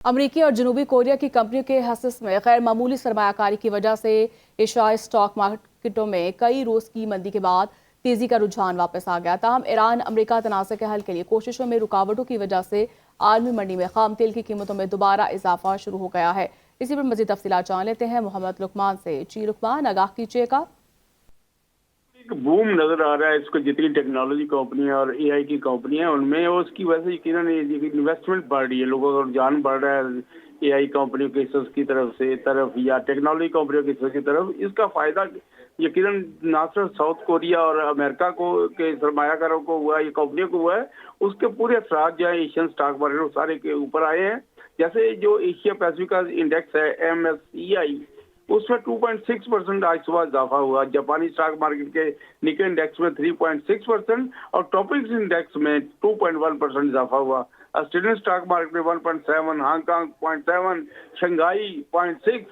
अमेरिकी और जनूबी कोरिया की कंपनियों के हिस्से में गैर मामूली सरमायाकारी की वजह से एशियाई स्टॉक मार्केटों में कई रोज की मंदी के बाद तेजी का रुझान वापस आ गया। ताहम ईरान अमेरिका तनाज़े के हल के लिए कोशिशों में रुकावटों की वजह से आलमी मंडी में खाम तेल की कीमतों में दोबारा इजाफा शुरू हो गया है। इसी पर मजीद तफसीलात जान लेते हैं मोहम्मद लुकमान से। जी लुकमान, आगाह कीजिएगा। एक बूम नजर आ रहा है इसको, जितनी टेक्नोलॉजी कंपनियां और एआई की कंपनियां उनमें, और उसकी वजह से यकीनन इन्वेस्टमेंट बढ़ रही है, लोगों का रुझान बढ़ रहा है एआई कंपनियों के हिस्सों की तरफ या टेक्नोलॉजी कंपनियों के हिस्सों की तरफ। इसका फायदा यकीनन ना सिर्फ साउथ कोरिया और अमेरिका को के सरमायाकारों को हुआ, ये कंपनियों को हुआ है, उसके पूरे असरात जो है एशियन स्टॉक मार्केट सारे के ऊपर आए हैं। जैसे जो एशिया पैसिफिक का इंडेक्स है MSCI, उसमें 2.6% आज सुबह इजाफा हुआ। जापानी स्टॉक मार्केट के निके इंडेक्स में 3.6% और टॉपिक्स इंडेक्स में 2.1% इजाफा हुआ। ऑस्ट्रेलियन स्टॉक मार्केट में 1.7, हांगकांग 0.7, शंघाई 0.6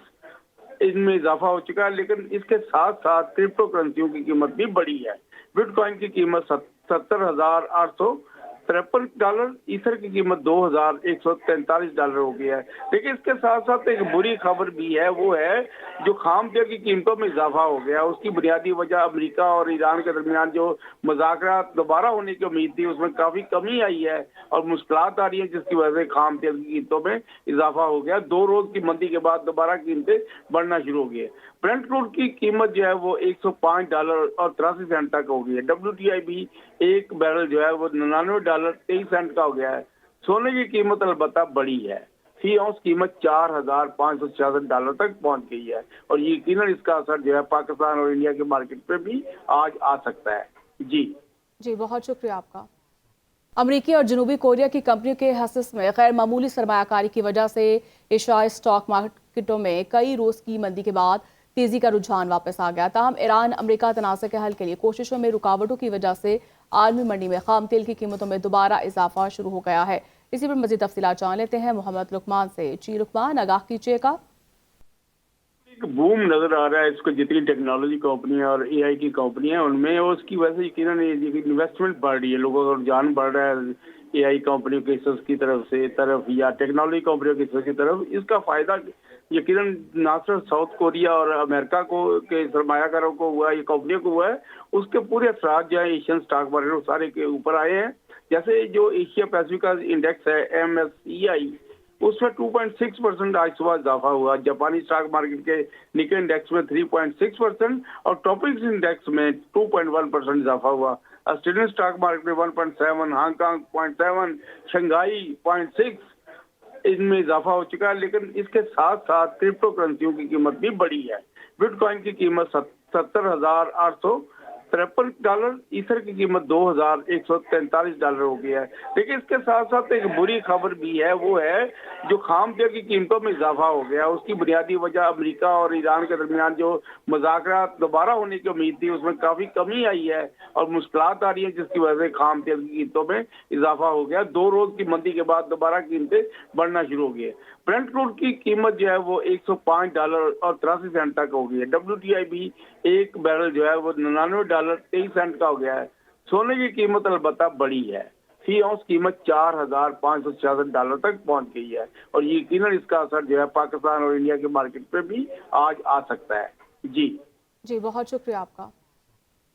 इनमें इजाफा हो चुका है। लेकिन इसके साथ साथ क्रिप्टो करेंसियों की कीमत भी बढ़ी है। बिटकॉइन की कीमत $70,853, ईथर की कीमत $2,143 हो गया है। लेकिन इसके साथ साथ एक बुरी खबर भी है, वो है जो खाम तेल की कीमतों में इजाफा हो गया। उसकी बुनियादी वजह अमेरिका और ईरान के दरमियान जो मुज़ाकरात दोबारा होने की उम्मीद थी, उसमें काफी कमी आई है और मुश्किलात आ रही है, जिसकी वजह से खाम तेल की कीमतों में इजाफा हो गया। 2 रोज की मंदी के बाद दोबारा कीमतें बढ़ना शुरू हो गई है। ब्रेंट क्रूड की कीमत जो है वो $105.83 तक हो गई है। WTI भी एक बैरल जो है वो $99.23 का हो गया है। सोने की कीमत अलबत्ता बढ़ी है, फी औंस कीमत $4,566 तक पहुंच गई है और यकीनन इसका असर जो है पाकिस्तान और इंडिया के मार्केट पे भी आज आ सकता है। जी बहुत शुक्रिया आपका। अमेरिकी और जनूबी कोरिया की कंपनियों के हिस्से में गैर मामूली सरमायाकारी की वजह से एशियाई स्टॉक मार्केटों में कई रोज की मंदी के बाद तेजी का रुझान वापस आ गया। ताहम ईरान अमेरिका तनाज़े के हल के लिए कोशिशों में रुकावटों की वजह से आलमी मंडी में खाम तेल की कीमतों में दोबारा इजाफा शुरू हो गया है। इसी पर मजीद तफसीलात जान लेते हैं मोहम्मद लुकमान से। जी लुकमान, आगाह कीजिएगा। एक बूम नजर आ रहा है इसको, जितनी टेक्नोलॉजी कंपनियां और एआई की कंपनियां उनमें, और उसकी वजह से यकीनन इन्वेस्टमेंट बढ़ रही है, लोगों का रुझान बढ़ रहा है एआई कंपनियों के हिस्सों की तरफ या टेक्नोलॉजी कंपनियों के हिस्सों की तरफ। इसका फायदा यकीनन ना सिर्फ साउथ कोरिया और अमेरिका को के सरमायाकारों को हुआ, ये कंपनियों को हुआ है, उसके पूरे असरात जो है एशियन स्टॉक मार्केट सारे के ऊपर आए हैं। जैसे जो एशिया पैसिफिक का इंडेक्स है MSCI, उसमें 2.6% आज सुबह इजाफा हुआ। जापानी स्टॉक मार्केट के निके इंडेक्स में 3.6% और टॉपिक्स इंडेक्स में 2.1% इजाफा हुआ। ऑस्ट्रेलियन स्टॉक मार्केट में 1.7, हांगकांग 0.7, शंघाई 0.6 इनमें इजाफा हो चुका है। लेकिन इसके साथ साथ क्रिप्टो करेंसियों की कीमत भी बढ़ी है। बिटकॉइन की कीमत $70,853, ईथर की कीमत $2,143 हो गया है। लेकिन इसके साथ साथ एक बुरी खबर भी है, वो है जो खाम तेल की कीमतों में इजाफा हो गया। उसकी बुनियादी वजह अमेरिका और ईरान के दरमियान जो मुज़ाकरात दोबारा होने की उम्मीद थी, उसमें काफी कमी आई है और मुश्किलात आ रही है, जिसकी वजह से खाम तेल की कीमतों में इजाफा हो गया। 2 रोज की मंदी के बाद दोबारा कीमतें बढ़ना शुरू हो गई है। ब्रेंट क्रूड की कीमत जो है वो $105.83 तक हो गई है। WTI भी एक बैरल जो है वो $99.23 का हो गया है। सोने की कीमत अलबत्ता बढ़ी है, फी औंस कीमत $4,566 तक पहुंच गई है और यकीनन इसका असर जो है पाकिस्तान और इंडिया के मार्केट पे भी आज आ सकता है। जी बहुत शुक्रिया आपका।